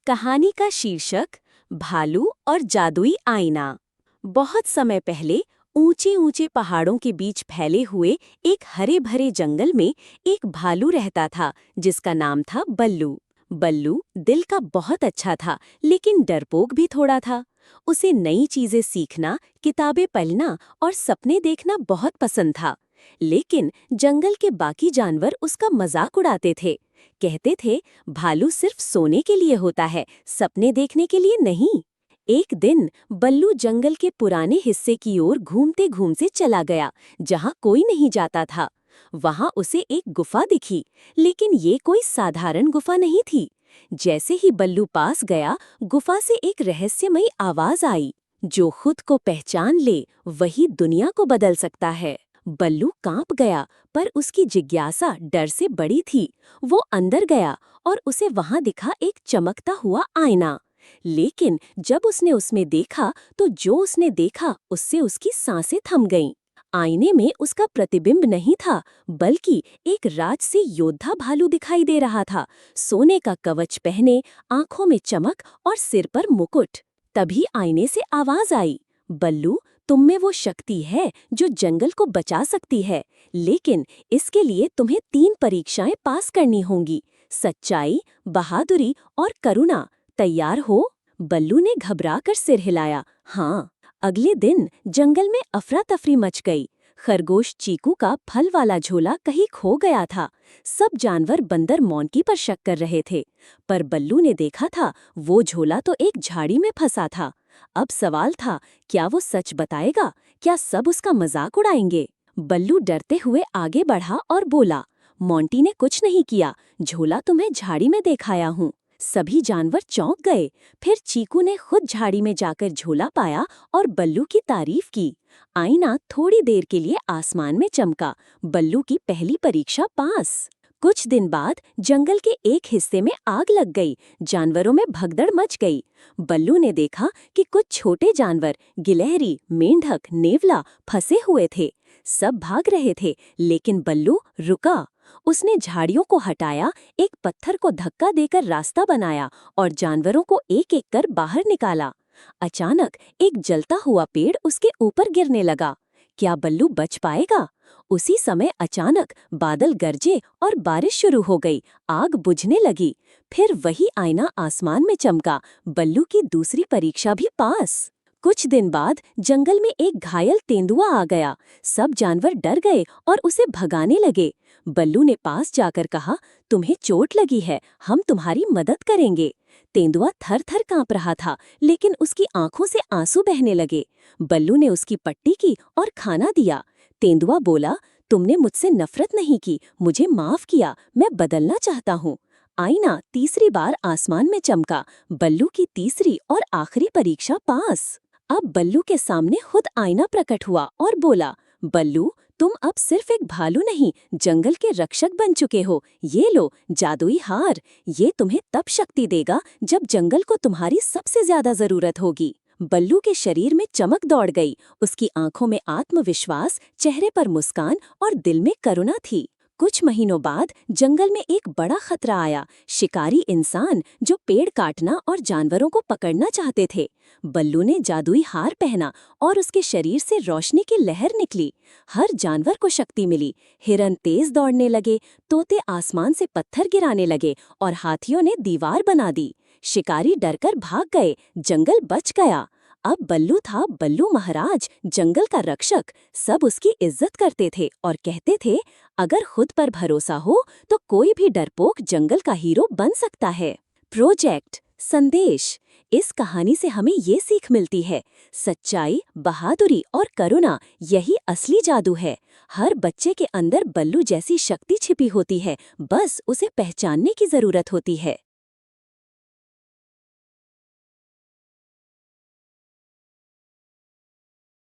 कहानी का शीर्षक भालू और जादुई आईना। बहुत समय पहले ऊंचे ऊंचे पहाड़ों के बीच फैले हुए एक हरे भरे जंगल में एक भालू रहता था जिसका नाम था बल्लू। बल्लू दिल का बहुत अच्छा था, लेकिन डरपोक भी थोड़ा था। उसे नई चीजें सीखना, किताबें पढ़ना और सपने देखना बहुत पसंद था। लेकिन जंगल के बाकी जानवर उसका मजाक उड़ाते थे। कहते थे, भालू सिर्फ सोने के लिए होता है, सपने देखने के लिए नहीं। एक दिन बल्लू जंगल के पुराने हिस्से की ओर घूमते घूमते चला गया, जहां कोई नहीं जाता था। वहां उसे एक गुफा दिखी, लेकिन ये कोई साधारण गुफा नहीं थी। जैसे ही बल्लू पास गया, गुफा से एक रहस्यमयी आवाज आई, जो खुद को पहचान ले वही दुनिया को बदल सकता है। बल्लू कांप गया, पर उसकी जिज्ञासा डर से बड़ी थी। वो अंदर गया और उसे वहां दिखा एक चमकता हुआ आईना। लेकिन जब उसने उसमें देखा, तो जो उसने देखा उससे उसकी सांसें थम गईं। आईने में उसका प्रतिबिंब नहीं था, बल्कि एक राजसी योद्धा भालू दिखाई दे रहा था, सोने का कवच पहने, आंखों में चमक और सिर पर मुकुट। तभी आईने से आवाज आई, बल्लू, तुम में वो शक्ति है जो जंगल को बचा सकती है, लेकिन इसके लिए तुम्हें 3 परीक्षाएं पास करनी होंगी: सच्चाई, बहादुरी और करुणा। तैयार हो? बल्लू ने घबराकर सिर हिलाया, हाँ। अगले दिन जंगल में अफरा तफरी मच गई। खरगोश चीकू का फल वाला झोला कहीं खो गया था। सब जानवर बंदर मोंकी पर शक कर रहे थे, पर बल्लू ने देखा था वो झोला तो एक झाड़ी में फंसा था। अब सवाल था, क्या वो सच बताएगा? क्या सब उसका मजाक उड़ाएंगे? बल्लू डरते हुए आगे बढ़ा और बोला, मोंटी ने कुछ नहीं किया, झोला तुम्हें झाड़ी में दिखाया हूँ। सभी जानवर चौंक गए। फिर चीकू ने खुद झाड़ी में जाकर झोला पाया और बल्लू की तारीफ की। आईना थोड़ी देर के लिए आसमान में चमका। बल्लू की पहली परीक्षा पास। कुछ दिन बाद जंगल के एक हिस्से में आग लग गई। जानवरों में भगदड़ मच गई। बल्लू ने देखा कि कुछ छोटे जानवर, गिलहरी, मेंढक, नेवला, फंसे हुए थे। सब भाग रहे थे, लेकिन बल्लू रुका। उसने झाड़ियों को हटाया, एक पत्थर को धक्का देकर रास्ता बनाया और जानवरों को एक एक कर बाहर निकाला। अचानक एक जलता हुआ पेड़ उसके ऊपर गिरने लगा। क्या बल्लू बच पाएगा? उसी समय अचानक बादल गरजे और बारिश शुरू हो गई। आग बुझने लगी। फिर वही आईना आसमान में चमका। बल्लू की दूसरी परीक्षा भी पास। कुछ दिन बाद जंगल में एक घायल तेंदुआ आ गया। सब जानवर डर गए और उसे भगाने लगे। बल्लू ने पास जाकर कहा, तुम्हें चोट लगी है, हम तुम्हारी मदद करेंगे। तेंदुआ थर थर कांप रहा था, लेकिन उसकी आंखों से आंसू बहने लगे। बल्लू ने उसकी पट्टी की और खाना दिया। तेंदुआ बोला, तुमने मुझसे नफरत नहीं की, मुझे माफ किया, मैं बदलना चाहता हूँ। आईना तीसरी बार आसमान में चमका। बल्लू की तीसरी और आखिरी परीक्षा पास। अब बल्लू के सामने खुद आईना प्रकट हुआ और बोला, बल्लू, तुम अब सिर्फ एक भालू नहीं, जंगल के रक्षक बन चुके हो। ये लो, जादुई हार। ये तुम्हें तब शक्ति देगा जब जंगल को तुम्हारी सबसे ज्यादा जरूरत होगी। बल्लू के शरीर में चमक दौड़ गई। उसकी आंखों में आत्मविश्वास, चेहरे पर मुस्कान और दिल में करुणा थी। कुछ महीनों बाद जंगल में एक बड़ा खतरा आया। शिकारी इंसान जो पेड़ काटना और जानवरों को पकड़ना चाहते थे। बल्लू ने जादुई हार पहना और उसके शरीर से रोशनी की लहर निकली। हर जानवर को शक्ति मिली। हिरन तेज दौड़ने लगे, तोते आसमान से पत्थर गिराने लगे और हाथियों ने दीवार बना दी। शिकारी डरकर भाग गए, जंगल बच गया। अब बल्लू था बल्लू महाराज, जंगल का रक्षक। सब उसकी इज्जत करते थे और कहते थे, अगर खुद पर भरोसा हो तो कोई भी डरपोक जंगल का हीरो बन सकता है। प्रोजेक्ट संदेश। इस कहानी से हमें ये सीख मिलती है, सच्चाई, बहादुरी और करुणा, यही असली जादू है। हर बच्चे के अंदर बल्लू जैसी शक्ति छिपी होती है, बस उसे पहचानने की जरूरत होती है।